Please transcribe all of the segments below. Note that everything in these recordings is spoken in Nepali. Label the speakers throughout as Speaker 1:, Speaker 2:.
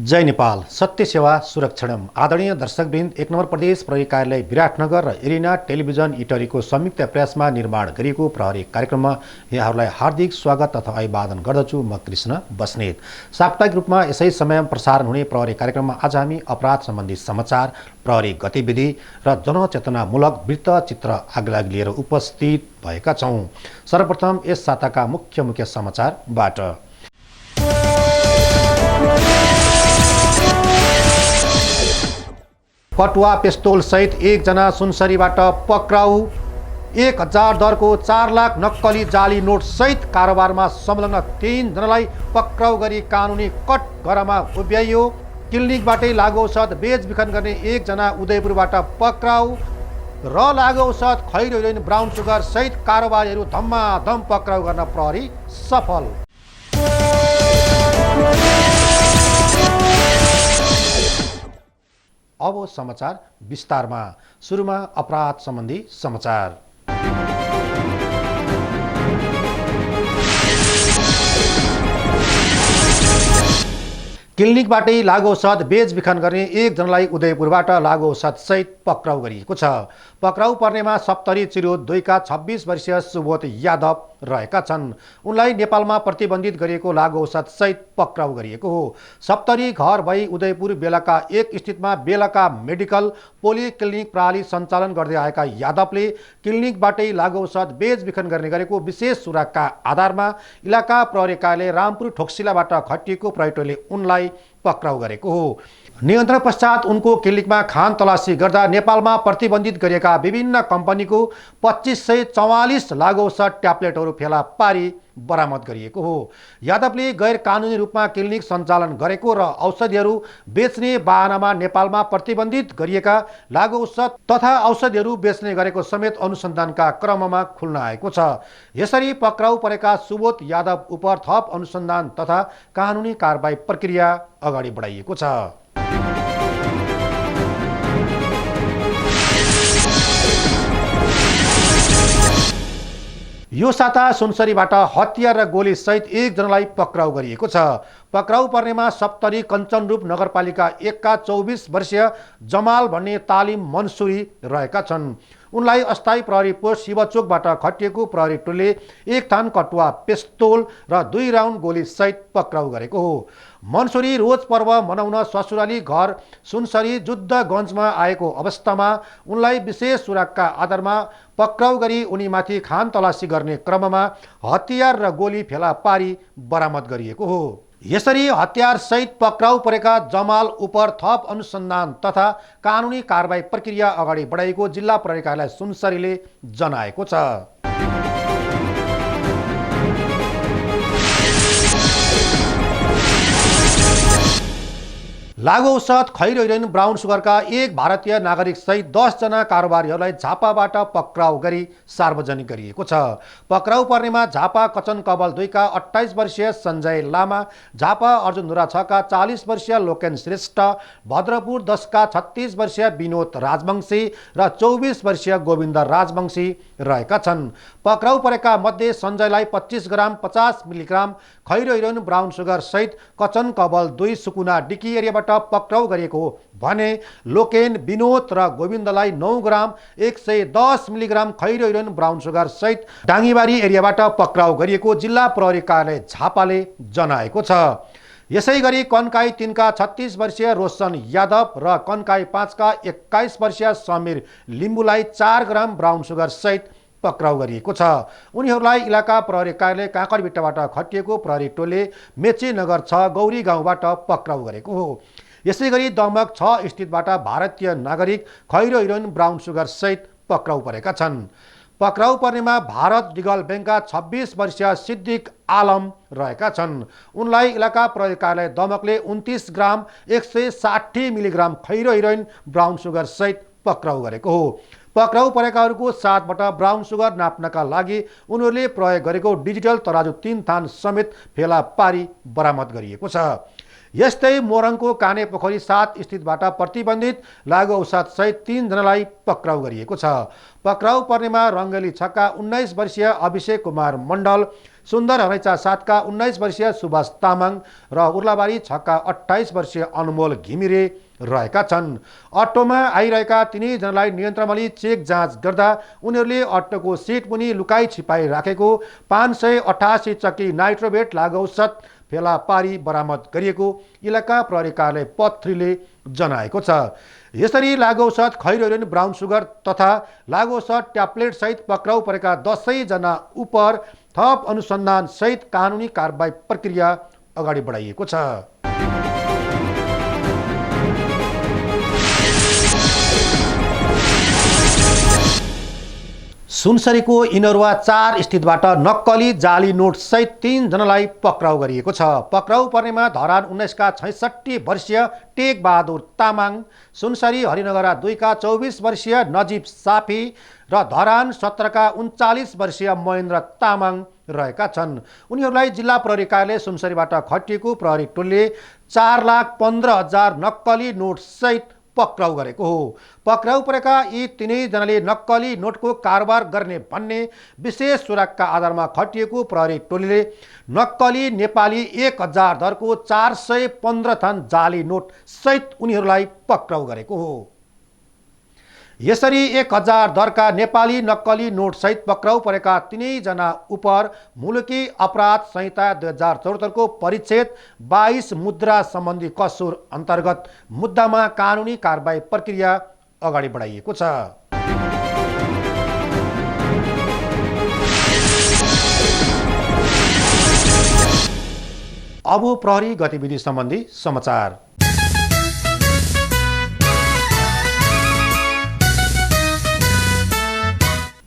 Speaker 1: जय नेपाल सत्य सेवा सुरक्षणम। आदरणीय दर्शकवृन्द, 1 नम्बर प्रदेश प्रहरी कार्यालय विराटनगर र एरिना टेलिभिजन इटरीको संयुक्त प्रयासमा निर्माण गरिएको प्रहरी कार्यक्रममा यहाँहरूलाई हार्दिक स्वागत तथा अभिवादन गर्दछु। म कृष्ण बस्नेत। साप्ताहिक रूपमा यसै समयमा प्रसारण हुने प्रहरी कार्यक्रममा आज हामी अपराध सम्बन्धी समाचार, प्रहरी गतिविधि र जनचेतनामूलक वृत्तचित्र आगलागी लिएर उपस्थित भएका छौँ। सर्वप्रथम यस साताका मुख्य समाचारबाट। कटुवा पिस्तोल सहित एकजना सुनसरीबाट पक्राउ। 1000 दरको 4 लाख नक्कली जाली नोट सहित कारोबारमा संलग्न 3 जनालाई पक्राउ गरी कानुनी कठघरामा उभ्याइयो। क्लिनिकबाटै लागु औषध बेचबिखन गर्ने 1 जना उदयपुरबाट पक्राउ र लागु औषध खैरो हेरोइन ब्राउन सुगर सहित कारोबारीहरू धम्माधम पक्राउ गर्न प्रहरी सफल। अब समाचार विस्तारमा। सुरुमा अपराध सम्बन्धी समाचार। क्लिनिकबाटै लागु औषध बेचबिखन गर्ने 1 जनालाई उदयपुरबाट लागु औषध सहित पक्राउ गरिएको छ। पक्राउ पर्नेमा सप्तरी चिरोद 2 का 26 वर्षीय सुबोध यादव रहेका छन्। उनलाई नेपालमा प्रतिबन्धित गरिएको लागु औषध सहित पक्राउ गरिएको हो। सप्तरी घर भई उदयपुर बेलका 1 स्थितमा बेलका मेडिकल पोलिक्लिनिक प्रणाली सञ्चालन गर्दै आएका यादवले क्लिनिकबाटै लागु औषध बेचबिखन गर्ने गरेको विशेष सुरागका आधारमा इलाका प्रहरी कार्यालय रामपुर ठोक्सिलाबाट खटिएको प्रहरीले उनलाई पक्राउ गरेको हो। नियन्त्रण पश्चात उनको क्लिनिकमा खान तलासी गर्दा नेपालमा प्रतिबन्धित गरिएका विभिन्न कम्पनीको 2544 लागु औषध ट्याब्लेटहरू फेला पारी बरामद गरिएको हो। यादवले गैर कानुनी रूपमा क्लिनिक सञ्चालन गरेको र औषधिहरू बेच्ने बाहनामा नेपालमा प्रतिबन्धित गरिएका लागु औषध तथा औषधिहरू बेच्ने गरेको समेत अनुसन्धानका क्रममा खुल्न आएको छ। यसरी पक्राउ परेका सुबोध यादव उप थप अनुसन्धान तथा कानुनी कारबाही प्रक्रिया अगाडि बढाइएको छ। यो साता सुनसरीबाट हतियार र गोली सहित 1 जनालाई पक्राउ गरिएको छ। पक्राउ पर्नेमा सप्तरी कञ्चनरूप नगरपालिका 1 का 24 वर्षीय जमाल भन्ने तालिम मन्सुरी रहेका छन्। उनलाई अस्थायी प्रहरी पोस्ट शिवचोकबाट खटिएको प्रहरी टोलीले 1 थान कटुवा पिस्तोल र 2 राउन्ड गोली सहित पक्राउ गरेको हो। मन्सुरी रोज पर्व मनाउन ससुराली घर सुनसरी जुद्धगञ्जमा आएको अवस्थामा उनलाई विशेष सुरक्षाका आधारमा पक्राउ गरी उनीमाथि खान तलासी गर्ने क्रममा हतियार र गोली फेला पारी बरामद गरिएको हो। यसरी हतियार सहित पक्राउ परेका जमाल उप थप अनुसन्धान तथा कानुनी कारबाही प्रक्रिया अगाडि बढाइएको जिल्ला प्रहरी कार्यालय सुनसरीले जनाएको छ। लागु औषध खैरो हेरोइन ब्राउन सुगरका 1 भारतीय नागरिक सहित 10 जना कारोबारीहरूलाई झापाबाट पक्राउ गरी सार्वजनिक गरिएको छ। पक्राउ पर्नेमा झापा कचन कबल 2 का 28 वर्षीय सञ्जय लामा, झापा अर्जुनधुरा 6 का 40 वर्षीय लोकेन श्रेष्ठ, भद्रपुर 10 का 36 वर्षीय विनोद राजवंशी र 24 वर्षीय गोविन्द राजवंशी रहेका छन्। पक्राउ परेका मध्ये सञ्जयलाई 25 ग्राम 50 मिलिग्राम खैरो हेरोइन ब्राउन सुगर सहित कचन कबल 2 सुकुना डिकी एरियाबाट पक्राउ गरिएको हो भने लोकेन, विनोद र गोविन्दलाई 9 ग्राम 110 मिलिग्राम खैरो हेरोइन ब्राउन सुगर सहित डाङ्गीबारी एरियाबाट पक्राउ गरिएको जिल्ला प्रहरी कार्यालय झापाले जनाएको छ। यसै गरी कन्काई 3 का 36 वर्षीय रोशन यादव र कन्काई 5 का 21 वर्षीय समीर लिम्बुलाई 4 ग्राम ब्राउन सुगर सहित पक्राउ गरिएको छ। उनीहरूलाई इलाका प्रहरी कार्यालय काँकरभिट्टाबाट खटिएको प्रहरी टोलीले मेची नगर 6 गौरी गाउँबाट पक्राउ गरेको हो। यसै गरी दमक 6 स्थितबाट भारतीय नागरिक खैरो हेरोइन ब्राउन सुगर सहित पक्राउ परेका छन्। पक्राउ पर्नेमा भारत लिगल ब्याङ्कका 26 वर्षीय सिद्दिक आलम रहेका छन्। उनलाई इलाका प्रहरी कार्यालय दमकले 29 ग्राम 160 मिलिग्राम खैरो हेरोइन ब्राउन सुगर सहित पक्राउ गरेको हो। पक्राउ परेकाहरूको साथबाट ब्राउन सुगर नाप्नका लागि उनीहरूले प्रयोग गरेको डिजिटल तराजु 3 थान समेत फेला पारी बरामद गरिएको छ। यस्तै मोरङको काने पोखरी 7 स्थितबाट प्रतिबन्धित लागु औषध सहित 3 जनालाई पक्राउ गरिएको छ। पक्राउ पर्नेमा रङ्गली 6 का 19 वर्षीय अभिषेक कुमार मण्डल, सुन्दर हरैचा 7 का 19 वर्षीय सुभाष तामाङ र उर्लाबारी 6 का 28 वर्षीय अनमोल घिमिरे रहेका छन्। अटोमा आइरहेका तिनैजनालाई नियन्त्रणमा लिई चेक जाँच गर्दा उनीहरूले अटोको सिट मुनि लुकाई छिपाई राखेको 588 चक्की नाइट्रोभेट लागु औषध फेला पारी बरामद गरिएको इलाका प्रहरी कार्यालय पत्रीले जनाएको छ। यसरी लागु औषध खैरो हेरोइन, ब्राउन सुगर तथा लागु औषध ट्याब्लेट सहित पक्राउ परेका 10 जना उप थप अनुसन्धान सहित कानुनी कारबाही प्रक्रिया अगाडि बढाइएको छ। सुनसरीको इनरुवा 4 स्थितबाट नक्कली जाली नोट सहित 3 जनालाई पक्राउ गरिएको छ। पक्राउ पर्नेमा धरान 19 का 66 वर्षीय टेक बहादुर तामाङ, सुनसरी हरिनगरा 2 का 24 वर्षीय नजिब साफी र धरान 17 का 39 वर्षीय महेन्द्र तामाङ रहेका छन्। उनीहरूलाई जिल्ला प्रहरी कार्यालय सुनसरीबाट खटिएको प्रहरी टोलले 4,15,000 नक्कली नोट सहित पक्राउ गरेको हो। पक्राउ परेका यी तिनैजनाले नक्कली नोटको कारोबार गर्ने भन्ने विशेष सुरक्षाका आधारमा खटिएको प्रहरी टोलीले नक्कली नेपाली 1000 दरको 415 थान जाली नोट सहित उनीहरूलाई पक्राउ गरेको हो। यसरी 1000 दरका नेपाली नक्कली नोट सहित पक्राउ परेका तिनैजना उप मुलुकी अपराध संहिता 2074 को परिच्छेद 22 मुद्रा सम्बन्धी कसुर अन्तर्गत मुद्दामा कानुनी कारबाही प्रक्रिया अगाडि बढाइएको छ। अब प्रहरी गतिविधि सम्बन्धी समाचार।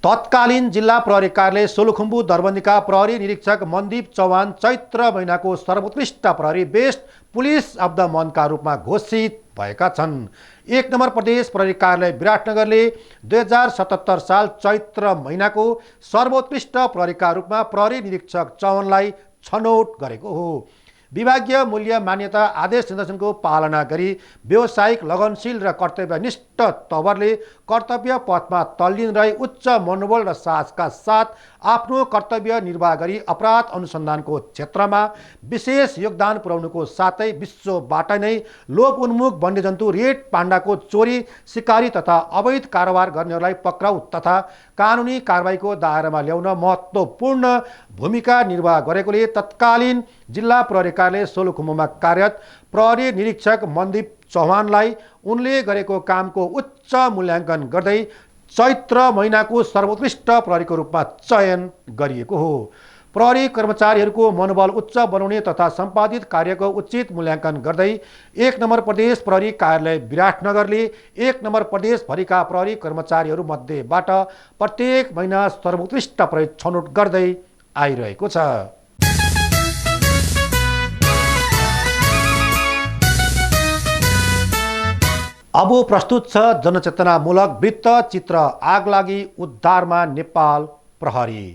Speaker 1: तत्कालीन जिल्ला प्रहरी कार्यालय सोलुखुम्बु दरबन्दीका प्रहरी निरीक्षक मनदीप चौहान चैत्र महिनाको सर्वोत्कृष्ट प्रहरी बेस्ट पुलिस अफ द मन्थका रूपमा घोषित भएका छन्। 1 नम्बर प्रदेश प्रहरी कार्यालय विराटनगरले 2077 साल चैत्र महिनाको सर्वोत्कृष्ट प्रहरीका रूपमा प्रहरी निरीक्षक चौहानलाई छनौट गरेको हो। विभागीय मूल्य मान्यता आदेश निर्देशनको पालना गरी व्यावसायिक लगनशील र कर्तव्यनिष्ठ तवरले कर्तव्य पथमा तल्लीन रही उच्च मनोबल र साहसका साथ आफ्नो कर्तव्य निर्वाह गरी अपराध अनुसन्धानको क्षेत्रमा विशेष योगदान पुर्याउनुको साथै विश्वबाट नै लोप उन्मुख वन्यजन्तु रेड पाण्डाको चोरी, सिकारी तथा अवैध कारोबार गर्नेहरूलाई पक्राउ तथा कानुनी कारबाहीको दायरामा ल्याउन महत्त्वपूर्ण भूमिका निर्वाह गरेकोले तत्कालीन जिल्ला प्रहरी कार्यालय सोलुखुम्बुमा कार्यरत प्रहरी निरीक्षक मनदीप चौहानलाई उनले गरेको कामको उच्च मूल्याङ्कन गर्दै चैत्र महिनाको सर्वोत्कृष्ट प्रहरीको रूपमा चयन गरिएको हो। प्रहरी कर्मचारीहरूको मनोबल उच्च बनाउने तथा सम्पादित कार्यको उचित मूल्याङ्कन गर्दै 1 नम्बर प्रदेश प्रहरी कार्यालय विराटनगरले 1 नम्बर प्रदेशभरिका प्रहरी कर्मचारीहरू मध्येबाट प्रत्येक महिना सर्वोत्कृष्ट प्रहरी छनौट गर्दै आइरहेको छ। अब प्रस्तुत छ जनचेतनामूलक वृत्तचित्र आगलागी उद्धारमा नेपाल प्रहरी।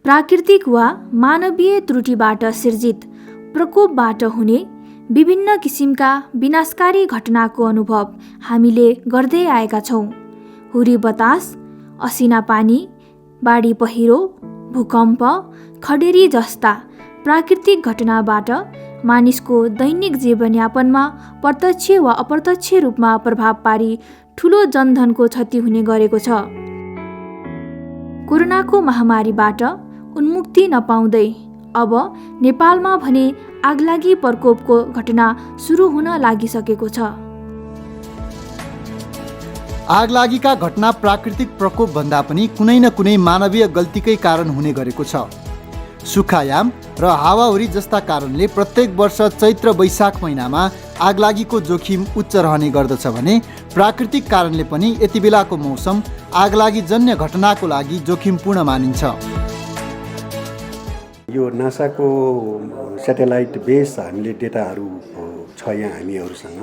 Speaker 2: प्राकृतिक वा मानवीय त्रुटिबाट सिर्जित प्रकोपबाट हुने विभिन्न किसिमका विनाशकारी घटनाको अनुभव हामीले गर्दै आएका छौँ। हुरी बतास, असिना पानी, बाढी पहिरो, भूकम्प, खडेरी जस्ता प्राकृतिक घटनाबाट मानिसको दैनिक जीवनयापनमा प्रत्यक्ष वा अप्रत्यक्ष रूपमा प्रभाव पारी ठुलो जनधनको क्षति हुने गरेको छ। कोरोनाको महामारीबाट उन्मुक्ति नपाउँदै अब नेपालमा भने आगलागी प्रकोपको घटना सुरु हुन लागिसकेको छ।
Speaker 3: आगलागीका घटना प्राकृतिक प्रकोप भन्दा पनि कुनै न कुनै मानवीय गल्तीकै कारण हुने गरेको छ। सुखायाम र हावाहुरी जस्ता कारणले प्रत्येक वर्ष चैत्र वैशाख महिनामा आगलागीको जोखिम उच्च रहने गर्दछ भने प्राकृतिक कारणले पनि यति बेलाको मौसम आगलागी जन्य घटनाको लागि जोखिमपूर्ण मानिन्छ।
Speaker 4: यो नासाको स्याटेलाइट बेस हामीले डेटाहरू छ यहाँ हामीहरूसँग।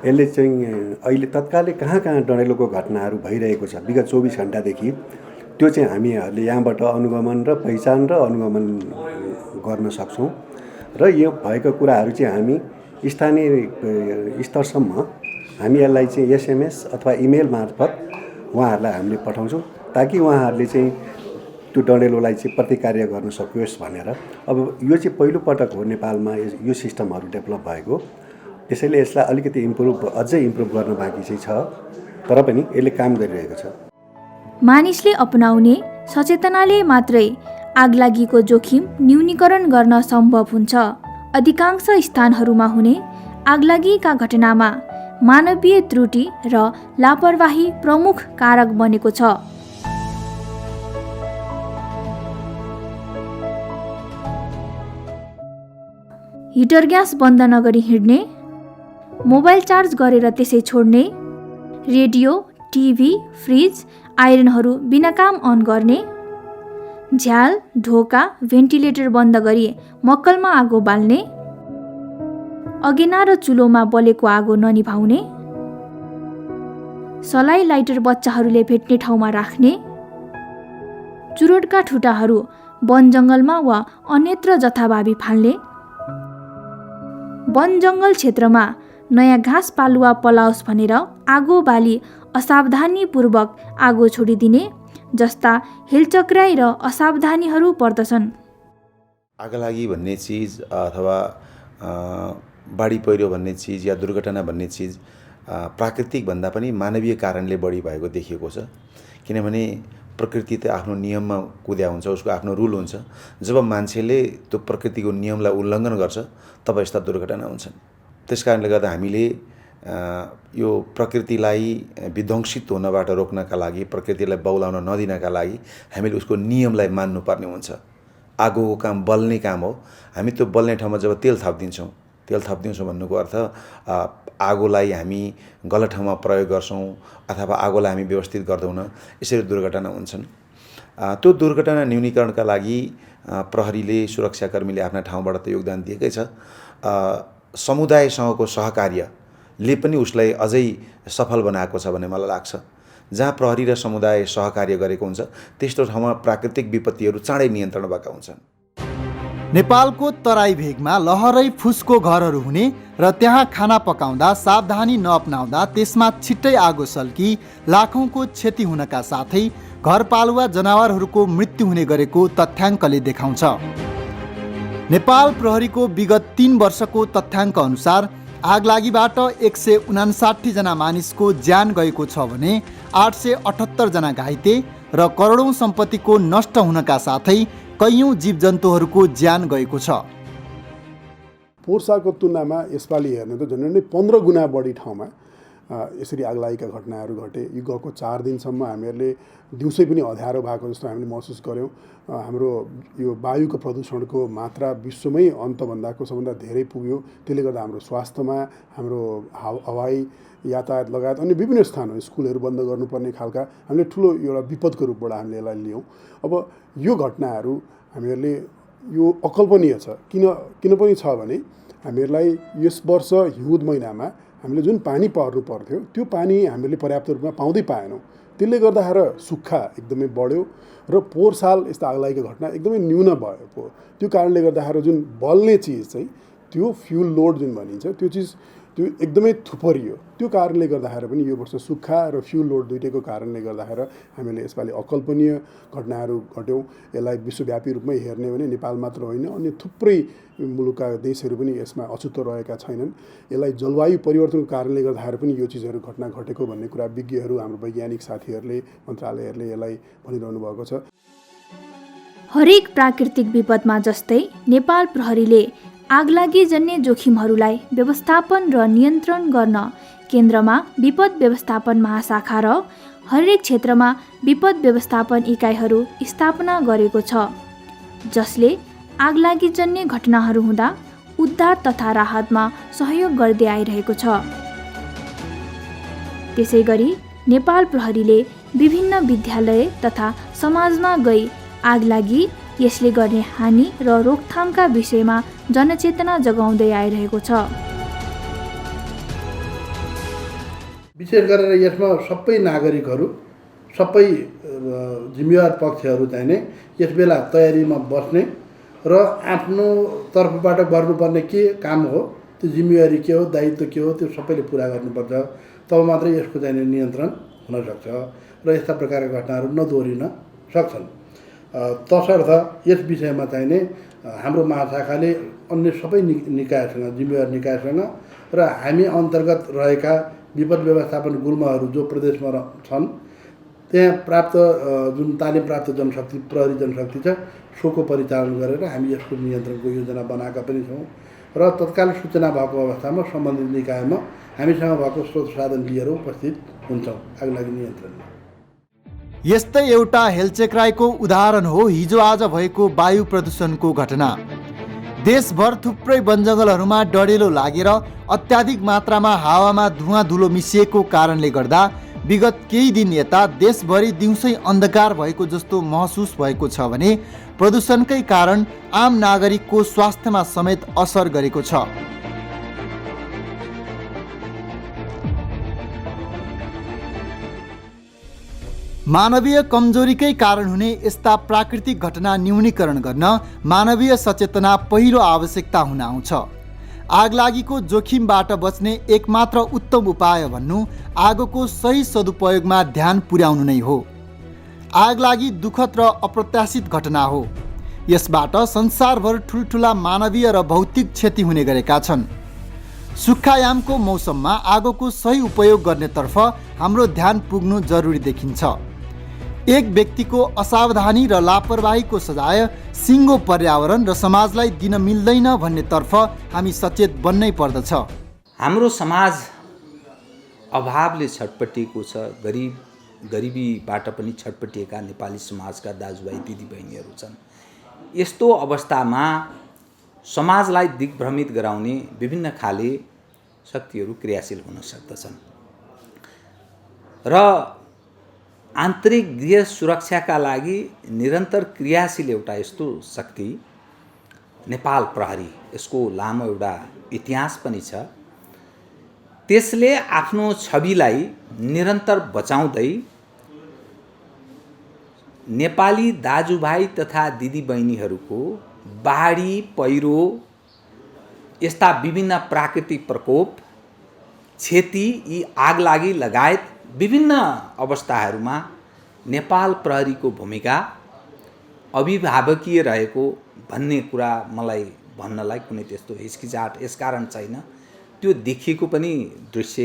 Speaker 4: यसले चाहिँ अहिले तत्कालै कहाँ कहाँ डढेलोको घटनाहरू भइरहेको छ विगत 24 घण्टादेखि त्यो चाहिँ हामीहरूले यहाँबाट अनुगमन र पहिचान र अनुगमन गर्न सक्छौँ। र यो भएको कुराहरू चाहिँ हामी स्थानीय स्तरसम्म हामी यसलाई चाहिँ SMS अथवा इमेल मार्फत उहाँहरूलाई हामीले पठाउँछौँ ताकि उहाँहरूले चाहिँ त्यो डढेलोलाई चाहिँ प्रतिकार्य गर्न सकियोस् भनेर। अब यो चाहिँ पहिलोपटक हो नेपालमा यो सिस्टमहरू डेभलप भएको, त्यसैले यसलाई अलिकति अझै इम्प्रुभ गर्न बाँकी चाहिँ छ, तर पनि यसले काम गरिरहेको छ।
Speaker 2: मानिसले अपनाउने सचेतनाले मात्रै आगलागीको जोखिम न्यूनीकरण गर्न सम्भव हुन्छ। अधिकांश स्थानहरूमा हुने आगलागीका घटनामा मानवीय त्रुटि र लापरवाही प्रमुख कारक बनेको छ। हिटर ग्यास बन्द नगरी हिँड्ने, मोबाइल चार्ज गरेर त्यसै छोड्ने, रेडियो, टिभी, फ्रिज, आइरनहरू बिना काम अन गर्ने, झ्याल, ढोका, भेन्टिलेटर बन्द गरी मक्कलमा आगो बाल्ने, अगेना र चुलोमा बलेको आगो ननिभाउने, सलाई लाइटर बच्चाहरूले भेट्ने ठाउँमा राख्ने, चुरोटका ठुटाहरू वन जङ्गलमा वा अन्यत्र जथाभावी फाल्ने, वन जङ्गल क्षेत्रमा नयाँ घाँस पालुवा पलाओस् भनेर आगो बाली असावधानीपूर्वक आगो छोडिदिने जस्ता हेलचक्राइ र असावधानीहरू पर्दछन्।
Speaker 5: आगलागी भन्ने चिज अथवा बाढी पहिरो भन्ने चिज या दुर्घटना भन्ने चिज प्राकृतिक भन्दा पनि मानवीय कारणले बढी भएको देखिएको छ। किनभने प्रकृति त आफ्नो नियममा कुद्या हुन्छ, उसको आफ्नो रुल हुन्छ। जब मान्छेले त्यो प्रकृतिको नियमलाई उल्लङ्घन गर्छ तब यस्ता दुर्घटना हुन्छन्। त्यस कारणले गर्दा हामीले यो प्रकृतिलाई विध्वंसित हुनबाट रोक्नका लागि, प्रकृतिलाई बौलाउन नदिनका लागि हामीले उसको नियमलाई मान्नुपर्ने हुन्छ। आगोको काम बल्ने काम हो। हामी त्यो बल्ने ठाउँमा जब तेल थपिदिन्छौँ भन्नुको अर्थ आगोलाई हामी गलत ठाउँमा प्रयोग गर्छौँ अथवा आगोलाई हामी व्यवस्थित गर्दैनौँ, यसरी दुर्घटना हुन्छन्। त्यो दुर्घटना न्यूनीकरणका लागि प्रहरीले, सुरक्षाकर्मीले आफ्ना ठाउँबाट त योगदान दिएकै छ। समुदायसँगको सहकार्यले पनि उसलाई अझै सफल बनाएको छ भन्ने मलाई लाग्छ। जहाँ प्रहरी र समुदाय सहकार्य गरेको हुन्छ त्यस्तो ठाउँमा प्राकृतिक विपत्तिहरू चाँडै नियन्त्रण भएका हुन्छन्।
Speaker 3: नेपालको तराई भेगमा लहरै फुसको घरहरू हुने र त्यहाँ खाना पकाउँदा सावधानी नअपनाउँदा त्यसमा छिट्टै आगो सल्की लाखौँको क्षति हुनका साथै घरपालुवा जनावरहरूको मृत्यु हुने गरेको तथ्याङ्कले देखाउँछ। नेपाल प्रहरीको विगत 3 वर्षको तथ्याङ्क अनुसार आगलागीबाट 159 जना मानिसको ज्यान गएको छ भने 878 जना घाइते र करोडौँ सम्पत्तिको नष्ट हुनका साथै कैयौँ जीवजन्तुहरूको ज्यान गएको छ।
Speaker 6: पोहोर सालको तुलनामा यसपालि हेर्ने त झन्डै 15 गुणा बढी ठाउँमा यसरी आगलागीका घटनाहरू घटे। यो गएको 4 दिनसम्म हामीहरूले दिउँसै पनि अँध्यारो भएको जस्तो हामीले महसुस गऱ्यौँ। हाम्रो यो वायुको प्रदूषणको मात्रा विश्वमै अन्तभन्दाको सबभन्दा धेरै पुग्यो। त्यसले गर्दा हाम्रो स्वास्थ्यमा, हाम्रो हवाई यातायात लगायत अन्य विभिन्न स्थानहरू, स्कुलहरू बन्द गर्नुपर्ने खालका हामीले ठुलो एउटा विपदको रूपबाट हामीले यसलाई लियौँ। अब यो घटनाहरू हामीहरूले यो अकल्पनीय छ। किन पनि छ भने हामीहरूलाई यस वर्ष हिउँद महिनामा हामीले जुन पानी पर्नु पर्थ्यो त्यो पानी हामीले पर्याप्त रूपमा पाउँदै पाएनौँ। त्यसले गर्दाखेरि सुक्खा एकदमै बढ्यो र पोहोर साल यस्तो आगलागीको घटना एकदमै न्यून भयो। त्यो कारणले गर्दाखेरि जुन बल्ने चिज चाहिँ त्यो फ्युल लोड जुन भनिन्छ त्यो चिज त्यो एकदमै थुपरियो। त्यो कारणले गर्दाखेरि पनि यो वर्ष सुक्खा र फ्युल लोड दुइटैको कारणले गर्दाखेरि हामीले यसपालि अकल्पनीय घटनाहरू घट्यौँ। यसलाई विश्वव्यापी रूपमै हेर्ने भने नेपाल मात्र होइन, अन्य थुप्रै मुलुकका देशहरू पनि यसमा अछुतो रहेका छैनन्। यसलाई जलवायु परिवर्तनको कारणले गर्दाखेरि पनि यो चिजहरू घटना घटेको भन्ने कुरा विज्ञहरू, हाम्रो वैज्ञानिक साथीहरूले, मन्त्रालयहरूले यसलाई भनिरहनु भएको छ।
Speaker 2: हरेक प्राकृतिक विपदमा जस्तै नेपाल प्रहरीले आगलागी जन्य जोखिमहरूलाई व्यवस्थापन र नियन्त्रण गर्न केन्द्रमा विपद व्यवस्थापन महाशाखा र हरेक क्षेत्रमा विपद व्यवस्थापन इकाइहरू स्थापना गरेको छ, जसले आगलागी जन्य घटनाहरू हुँदा उद्धार तथा राहतमा सहयोग गर्दै आइरहेको छ। त्यसै गरी नेपाल प्रहरीले विभिन्न विद्यालय तथा समाजमा गई आगलागी यसले गर्ने हानि र रोकथामका विषयमा जनचेतना जगाउँदै आइरहेको छ।
Speaker 7: विशेष गरेर यसमा सबै नागरिकहरू, सबै जिम्मेवार पक्षहरू चाहिँ नै यस बेला तयारीमा बस्ने र आफ्नो तर्फबाट गर्नुपर्ने के काम हो, त्यो जिम्मेवारी के हो, दायित्व के हो, त्यो सबैले पुरा गर्नुपर्छ। तब मात्रै यसको चाहिँ नियन्त्रण हुनसक्छ र यस्ता प्रकारका घटनाहरू नदोहोरिन सक्छन्। तसर्थ यस विषयमा चाहिँ नै हाम्रो महाशाखाले अन्य सबै निकायसँग, जिम्मेवार निकायसँग र हामी अन्तर्गत रहेका विपद व्यवस्थापन गुल्महरू जो प्रदेशमा छन् त्यहाँ प्राप्त जुन तालिम प्राप्त जनशक्ति, प्रहरी जनशक्ति छ, सोको परिचालन गरेर हामी यसको नियन्त्रणको योजना बनाएका पनि छौँ र तत्काल सूचना भएको अवस्थामा सम्बन्धित निकायमा हामीसँग भएको स्रोत साधन लिएर उपस्थित हुन्छौँ आगलागी नियन्त्रणमा।
Speaker 3: यस्तै एउटा हेलचेक्राईको उदाहरण हो हिजो आज भएको वायु प्रदूषणको घटना। देशभर थुप्रै वनजङ्गलहरूमा डढेलो लागेर अत्याधिक मात्रामा हावामा धुवाँ धुलो मिसिएको कारणले गर्दा विगत केही दिन यता देशभरि दिउँसै अन्धकार भएको जस्तो महसुस भएको छ भने प्रदूषणकै कारण आम नागरिकको स्वास्थ्यमा समेत असर गरेको छ। मानवीय कमजोरीकै कारण हुने यस्ता प्राकृतिक घटना न्यूनीकरण गर्न मानवीय सचेतना पहिलो आवश्यकता हुन आउँछ। आगलागीको जोखिमबाट बच्ने एकमात्र उत्तम उपाय भन्नु आगोको सही सदुपयोगमा ध्यान पुर्याउनु नै हो। आगलागी दुःखद र अप्रत्याशित घटना हो। यसबाट संसारभर ठुल्ठुला मानवीय र भौतिक क्षति हुने गरेका छन्। सुक्खायामको मौसममा आगोको सही उपयोग गर्नेतर्फ हाम्रो ध्यान पुग्नु जरुरी देखिन्छ। एक व्यक्तिको असावधानी र लापरवाहीको सजाय सिङ्गो पर्यावरण र समाजलाई दिन मिल्दैन भन्नेतर्फ हामी सचेत बन्नै पर्दछ।
Speaker 8: हाम्रो समाज अभावले छटपटिएको छ। गरिबीबाट पनि छटपटिएका नेपाली समाजका दाजुभाइ दिदीबहिनीहरू छन्। यस्तो अवस्थामा समाजलाई दिग्भ्रमित गराउने विभिन्न खाले शक्तिहरू क्रियाशील हुन सक्दछन् र आन्तरिक गृह सुरक्षाका लागि निरन्तर क्रियाशील एउटा यस्तो शक्ति नेपाल प्रहरी, यसको लामो एउटा इतिहास पनि छ। त्यसले आफ्नो छविलाई निरन्तर बचाउँदै नेपाली दाजुभाइ तथा दिदीबहिनीहरूको बाढी, पहिरो यस्ता विभिन्न प्राकृतिक प्रकोप, क्षति, यी आगलागी लगायत विभिन्न अवस्थाहरूमा नेपाल प्रहरीको भूमिका अभिभावकीय रहेको भन्ने कुरा मलाई भन्नलाई कुनै त्यस्तो हिचकिचाट यसकारण छैन। त्यो देखिएको पनि दृश्य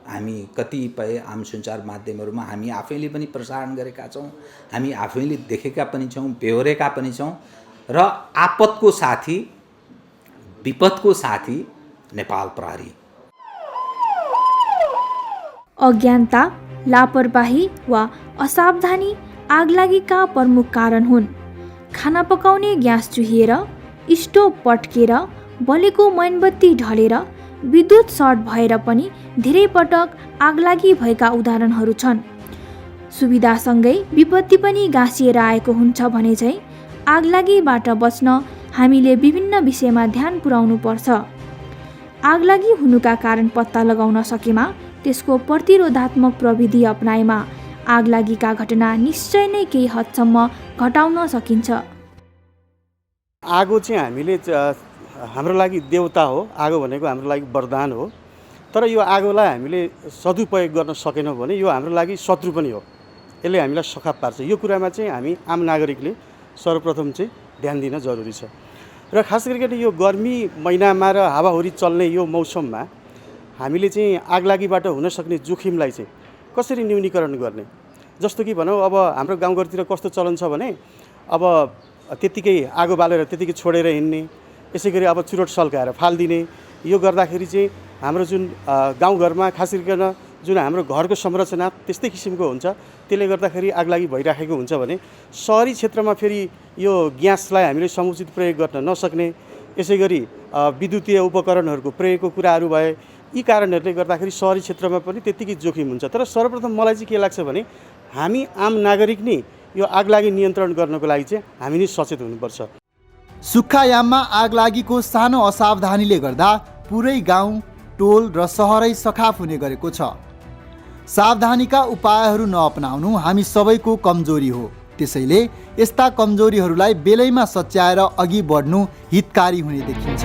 Speaker 8: हामी कतिपय आम सञ्चार माध्यमहरूमा हामी आफैले पनि प्रसारण गरेका छौँ, हामी आफैले देखेका पनि छौँ, बेहोरेका पनि छौँ र आपतको साथी, विपदको साथी नेपाल प्रहरी।
Speaker 2: अज्ञानता, लापरवाही वा असावधानी आगलागीका प्रमुख कारण हुन्। खाना पकाउने ग्यास चुहिएर, स्टोभ पट्केर, बलेको मोमबत्ती ढलेर, विद्युत सर्ट भएर पनि धेरै पटक आगलागी भएका उदाहरणहरू छन्। सुविधासँगै विपत्ति पनि गाँसिएर आएको हुन्छ भने चाहिँ आगलागीबाट बच्न हामीले विभिन्न विषयमा ध्यान पुर्याउनु पर्छ। आगलागी हुनुका कारण पत्ता लगाउन सकेमा त्यसको प्रतिरोधात्मक प्रविधि अपनाएमा आगलागीका घटना निश्चय नै केही हदसम्म घटाउन सकिन्छ।
Speaker 9: आगो चाहिँ हामीले हाम्रो लागि देवता हो। आगो भनेको हाम्रो लागि वरदान हो। तर यो आगोलाई हामीले सदुपयोग गर्न सकेनौँ भने यो हाम्रो लागि शत्रु पनि हो। यसले हामीलाई सखाप पार्छ। यो कुरामा चाहिँ हामी आम नागरिकले सर्वप्रथम चाहिँ ध्यान दिन जरुरी छ। र खास गरी यो गर्मी महिनामा र हावाहुरी चल्ने यो मौसममा हामीले चाहिँ आगलागीबाट हुन सक्ने जोखिमलाई चाहिँ कसरी न्यूनीकरण गर्ने। जस्तो कि भनौँ अब हाम्रो गाउँघरतिर कस्तो चलन छ भने अब त्यतिकै आगो बालेर त्यतिकै छोडेर हिँड्ने, यसै गरी अब चुरोट सल्काएर फालिदिने। यो गर्दाखेरि चाहिँ हाम्रो जुन गाउँघरमा खास गरिकन जुन हाम्रो घरको संरचना त्यस्तै किसिमको हुन्छ, त्यसले गर्दाखेरि आगलागी भइराखेको हुन्छ भने सहरी क्षेत्रमा फेरि यो ग्यासलाई हामीले समुचित प्रयोग गर्न नसक्ने, यसै गरी विद्युतीय उपकरणहरूको प्रयोगको कुराहरू भए, यी कारणहरूले गर्दाखेरि सहरी क्षेत्रमा पनि त्यत्तिकै जोखिम हुन्छ। तर सर्वप्रथम मलाई चाहिँ के लाग्छ भने हामी आम नागरिक नै यो आगलागी नियन्त्रण गर्नको लागि चाहिँ हामी नै सचेत हुनुपर्छ।
Speaker 3: सुक्खायाममा आगलागीको सानो असावधानीले गर्दा पुरै गाउँ, टोल र सहरै सखाप हुने गरेको छ। सावधानीका उपायहरू नअपनाउनु हामी सबैको कमजोरी हो। त्यसैले यस्ता कमजोरीहरूलाई बेलैमा सच्याएर अघि बढ्नु हितकारी हुने देखिन्छ।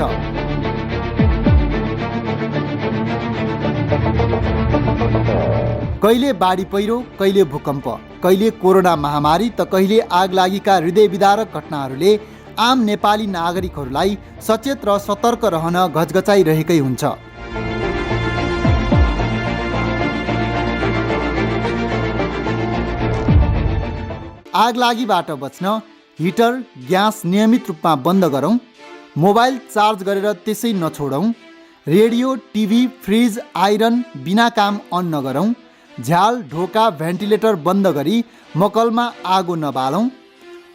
Speaker 3: कहिले बाढी पहिरो, कहिले भूकम्प, कहिले कोरोना महामारी त कहिले आगलागीका हृदयविदारक घटनाहरूले आम नेपाली नागरिकहरूलाई सचेत र सतर्क रहन घचघचाइरहेकै हुन्छ। आगलागीबाट बच्न हिटर, ग्यास नियमित रूपमा बन्द गरौँ, मोबाइल चार्ज गरेर त्यसै नछोडौँ, रेडियो, टिभी, फ्रिज, आइरन बिना काम अन नगरौँ, झ्याल, ढोका, भेन्टिलेटर बन्द गरी मकलमा आगो नबालौँ,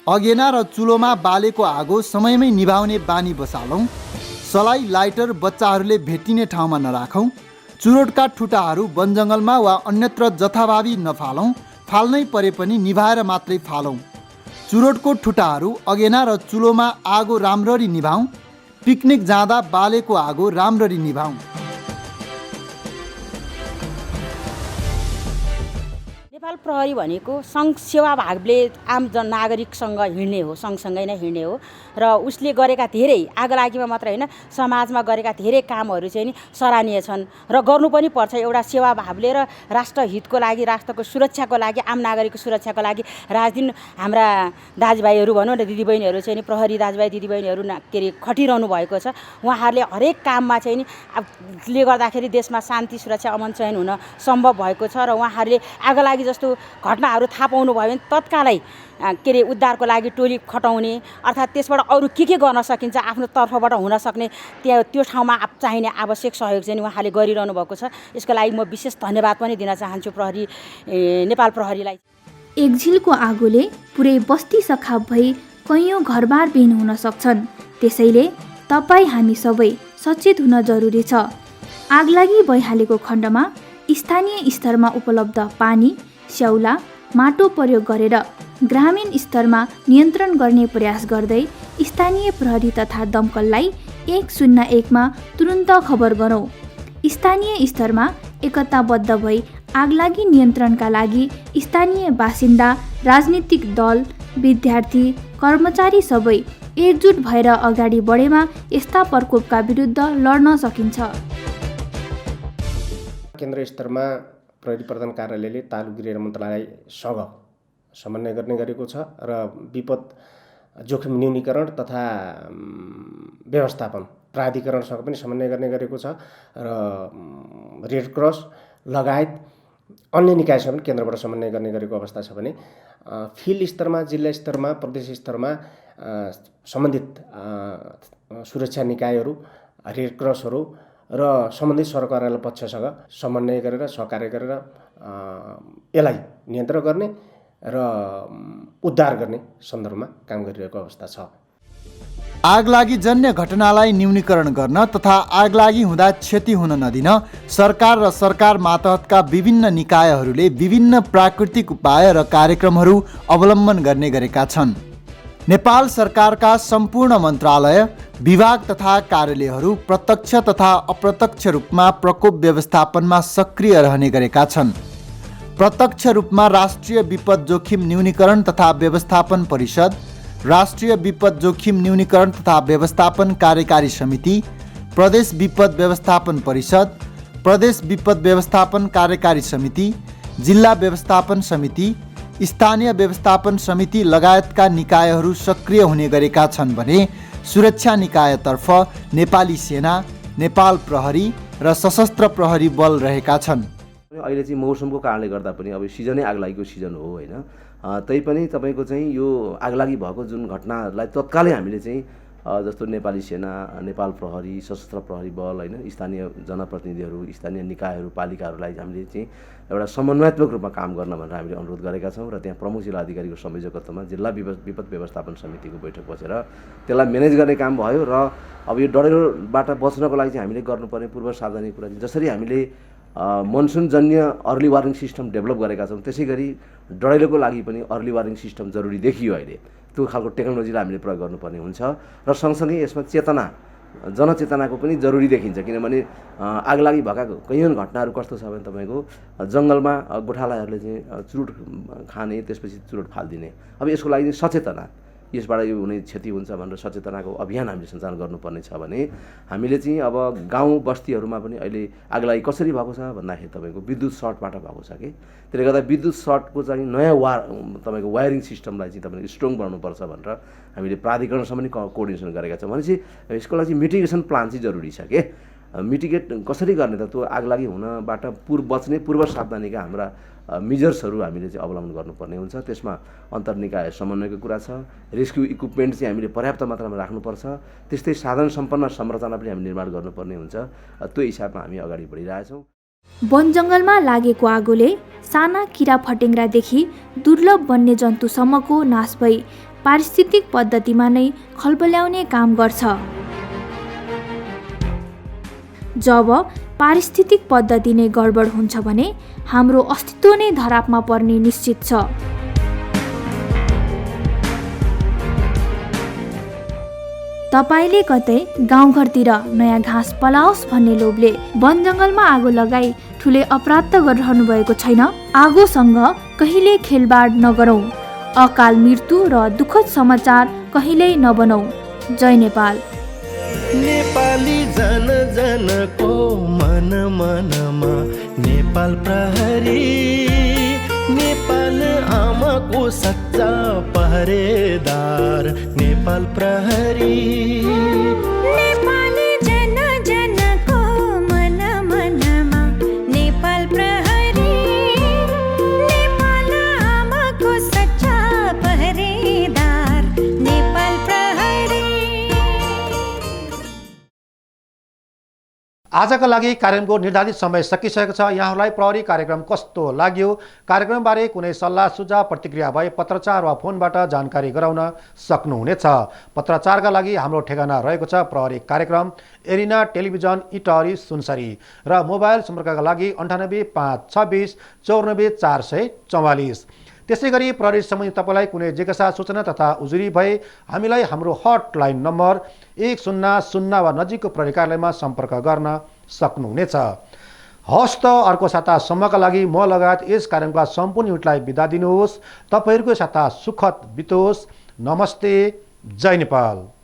Speaker 3: अगेना र चुलोमा बालेको आगो समयमै निभाउने बानी बसालौँ, सलाई, लाइटर बच्चाहरूले भेटिने ठाउँमा नराखौँ, चुरोटका ठुटाहरू वनजङ्गलमा वा अन्यत्र जथाभावी नफालौँ, फाल्नै परे पनि निभाएर मात्रै फालौँ, चुरोटको ठुटाहरू अगेना र चुलोमा आगो राम्ररी निभाउँ, पिकनिक जाँदा बालेको आगो राम्ररी निभाउँ।
Speaker 10: नेपाल प्रहरी भनेको सङ्घ सेवाभावले आम नागरिकसँग हिँड्ने हो, सँगसँगै नै हिँड्ने हो र उसले गरेका धेरै आगलागीमा मात्र होइन समाजमा गरेका धेरै कामहरू चाहिँ नि सराहनीय छन् र गर्नु पनि पर्छ। एउटा सेवाभावले र राष्ट्रहितको लागि, राष्ट्रको सुरक्षाको लागि, आम नागरिकको सुरक्षाको लागि राजदिन हाम्रा दाजुभाइहरू भनौँ न, दिदीबहिनीहरू चाहिँ नि प्रहरी दाजुभाइ दिदीबहिनीहरू के अरे खटिरहनु भएको छ। उहाँहरूले हरेक काममा चाहिँ नि ले गर्दाखेरि देशमा शान्ति, सुरक्षा, अमन चयन हुन सम्भव भएको छ र उहाँहरूले आगलागी जस्तो घटनाहरू थाहा पाउनु भयो भने तत्कालै के अरे उद्धारको लागि टोली खटाउने, अर्थात् त्यसबाट अरू के गर्न सकिन्छ आफ्नो तर्फबाट हुन सक्ने त्यो ठाउँमा चाहिने आवश्यक सहयोग चाहिँ उहाँले गरिरहनु भएको छ। यसको लागि म विशेष धन्यवाद पनि दिन चाहन्छु नेपाल प्रहरीलाई।
Speaker 2: एक झिलको आगोले पुरै बस्ती सखाप भई कैयौँ घरबार विहीन हुन सक्छन्। त्यसैले तपाईँ हामी सबै सचेत हुन जरुरी छ। आगलागी भइहालेको खण्डमा स्थानीय स्तरमा उपलब्ध पानी, स्याउला, माटो प्रयोग गरेर ग्रामीण स्तरमा नियन्त्रण गर्ने प्रयास गर्दै स्थानीय प्रहरी तथा दमकललाई 101 मा तुरुन्त खबर गरौँ। स्थानीय स्तरमा एकताबद्ध भई आगलागी नियन्त्रणका लागि स्थानीय बासिन्दा, राजनीतिक दल, विद्यार्थी, कर्मचारी सबै एकजुट भएर अगाडि बढेमा यस्ता प्रकोपका विरुद्ध लड्न सकिन्छ।
Speaker 11: केन्द्र स्तरमा प्रहरी प्रधान कार्यालयले तालु गृह मन्त्रालयसँग समन्वय गर्ने गरेको छ र विपद जोखिम न्यूनीकरण तथा व्यवस्थापन प्राधिकरणसँग पनि समन्वय गर्ने गरेको छ र रेड क्रस लगायत अन्य निकायसँग पनि केन्द्रबाट समन्वय गर्ने गरेको अवस्था छ भने फिल्ड स्तरमा, जिल्ला स्तरमा, प्रदेश स्तरमा सम्बन्धित सुरक्षा निकायहरू, रेड क्रसहरू र सम्बन्धित सरकारवाला पक्षसँग समन्वय गरेर सहकार्य गरेर यसलाई नियन्त्रण गर्ने र उद्धार गर्ने सन्दर्भमा काम गरिरहेको अवस्था छ।
Speaker 3: आगलागी जन्य घटनालाई न्यूनीकरण गर्न तथा आगलागी हुँदा क्षति हुन नदिन सरकार र सरकार मातहतका विभिन्न निकायहरूले विभिन्न प्राकृतिक उपाय र कार्यक्रमहरू अवलम्बन गर्ने गरेका छन्। नेपाल सरकारका सम्पूर्ण मन्त्रालय, विभाग तथा कार्यालयहरू प्रत्यक्ष तथा अप्रत्यक्ष रूपमा प्रकोप व्यवस्थापनमा सक्रिय रहने गरेका छन्। प्रत्यक्ष रूपमा राष्ट्रिय विपद जोखिम न्यूनीकरण तथा व्यवस्थापन परिषद, राष्ट्रिय विपद जोखिम न्यूनीकरण तथा व्यवस्थापन कार्यकारी समिति, प्रदेश विपद व्यवस्थापन परिषद, प्रदेश विपद व्यवस्थापन कार्यकारी समिति, जिल्ला व्यवस्थापन समिति, स्थानीय व्यवस्थापन समिति लगायतका निकायहरू सक्रिय हुने गरेका छन् भने सुरक्षा निकायतर्फ नेपाली सेना, नेपाल प्रहरी र सशस्त्र प्रहरी बल रहेका छन्।
Speaker 12: अहिले चाहिँ मौसमको कारणले गर्दा पनि अब सिजनै आगलागीको सिजन हो होइन, तैपनि तपाईँको चाहिँ यो आगलागी भएको जुन घटनाहरूलाई तत्कालै हामीले चाहिँ जस्तो नेपाली सेना, नेपाल प्रहरी, सशस्त्र प्रहरी बल होइन, स्थानीय जनप्रतिनिधिहरू, स्थानीय निकायहरू, पालिकाहरूलाई हामीले चाहिँ एउटा समन्वयात्मक रूपमा काम गर्न भनेर हामीले अनुरोध गरेका छौँ र त्यहाँ प्रमुख जिल्ला अधिकारीको संयोजकत्वमा जिल्ला विपद व्यवस्थापन समितिको बैठक बसेर त्यसलाई म्यानेज गर्ने काम भयो र अब यो डढेलोबाट बच्नको लागि चाहिँ हामीले गर्नुपर्ने पूर्व सावधानी कुरा जसरी हामीले मनसुनजन्य अर्ली वार्निङ सिस्टम डेभलप गरेका छौँ। त्यसै गरी डढाइलोको लागि पनि अर्ली वार्निङ सिस्टम जरुरी देखियो अहिले। त्यो खालको टेक्नोलोजीलाई हामीले प्रयोग गर्नुपर्ने हुन्छ र सँगसँगै यसमा जनचेतनाको पनि जरुरी देखिन्छ। किनभने आगलागी भएका कैयौँ घटनाहरू कस्तो छ भने तपाईँको जङ्गलमा गोठालाहरूले चाहिँ चुरोट खाने, त्यसपछि चुरोट फालिदिने। अब यसको लागि सचेतना, यसबाट यो हुने क्षति हुन्छ भनेर सचेतनाको अभियान हामीले सञ्चालन गर्नुपर्ने छ भने हामीले चाहिँ अब गाउँ बस्तीहरूमा पनि अहिले आगलागी कसरी भएको छ भन्दाखेरि तपाईँको विद्युत सर्टबाट भएको छ कि। त्यसले गर्दा विद्युत सर्टको चाहिँ नयाँ तपाईँको वायरिङ सिस्टमलाई चाहिँ तपाईँले स्ट्रङ बनाउनुपर्छ भनेर हामीले प्राधिकरणसँग पनि कोअर्डिनेसन गरेका छौँ। भनेपछि यसको लागि चाहिँ मिटिगेसन प्लान चाहिँ जरुरी छ कि। मिटिगेट कसरी गर्ने त, त्यो आगलागी हुनबाट बच्ने पूर्व सावधानीका हाम्रा मेजर्सहरू हामीले चाहिँ अवलम्बन गर्नुपर्ने हुन्छ। त्यसमा अन्तर्निकाय समन्वयको कुरा छ। रेस्क्यु इक्विपमेन्ट चाहिँ हामीले पर्याप्त मात्रामा राख्नुपर्छ। त्यस्तै साधन सम्पन्न संरचना पनि हामीले निर्माण गर्नुपर्ने हुन्छ। त्यो हिसाबमा हामी अगाडि बढिरहेछौँ।
Speaker 2: वन जङ्गलमा लागेको आगोले साना किरा फटेङ्ग्रादेखि दुर्लभ वन्यजन्तुसम्मको नाश भई पारिस्थितिक पद्धतिमा नै खलबल्याउने काम गर्छ। जब पारिस्थितिक पद्धति नै गडबड हुन्छ भने हाम्रो अस्तित्व नै धरापमा पर्ने निश्चित छ। तपाईले कतै गाउँघरतिर नयाँ घाँस पलाओस् भन्ने लोभले वन जङ्गलमा आगो लगाई ठुलै अपराध त गरिरहनु भएको छैन? आगोसँग कहिले खेलबाड नगरौँ, अकाल मृत्यु र दुःखद समाचार कहिल्यै नबनौँ। जय नेपाल।
Speaker 13: नेपाली जन जनको मन मनमा नेपाल प्रहरी, नेपाल आमाको सच्चा पहरेदार नेपाल प्रहरी।
Speaker 14: नेपाली जन जनको मन मनमा नेपाल प्रहरी, नेपाल आमाको सच्चा पहरेदार नेपाल प्रहरी।
Speaker 1: आजका लागि कार्यक्रमको निर्धारित समय सकिसकेको छ। यहाँहरूलाई प्रहरी कार्यक्रम कस्तो लाग्यो, कार्यक्रमबारे कुनै सल्लाह सुझाव प्रतिक्रिया भए पत्रचार वा फोनबाट जानकारी गराउन सक्नुहुनेछ। पत्रचारका लागि हाम्रो ठेगाना रहेको छ प्रहरी कार्यक्रम, एरिना टेलिभिजन, इटहरी, सुनसरी र मोबाइल सम्पर्कका लागि 98 526 94 444। त्यसै गरी प्रहरी सम्बन्धी तपाईँलाई कुनै जिज्ञासा सूचना तथा उजुरी भए हामीलाई हाम्रो हटलाइन नम्बर 100 वा नजिकको प्रहरी कार्यालयमा सम्पर्क गर्न सक्नुहुनेछ। हस्त अर्को सातासम्मका लागि म लगायत यस कार्यक्रमका सम्पूर्ण युनिटलाई बिदा दिनुहोस्। तपाईँहरूको साता सुखद बितोस्। नमस्ते। जय नेपाल।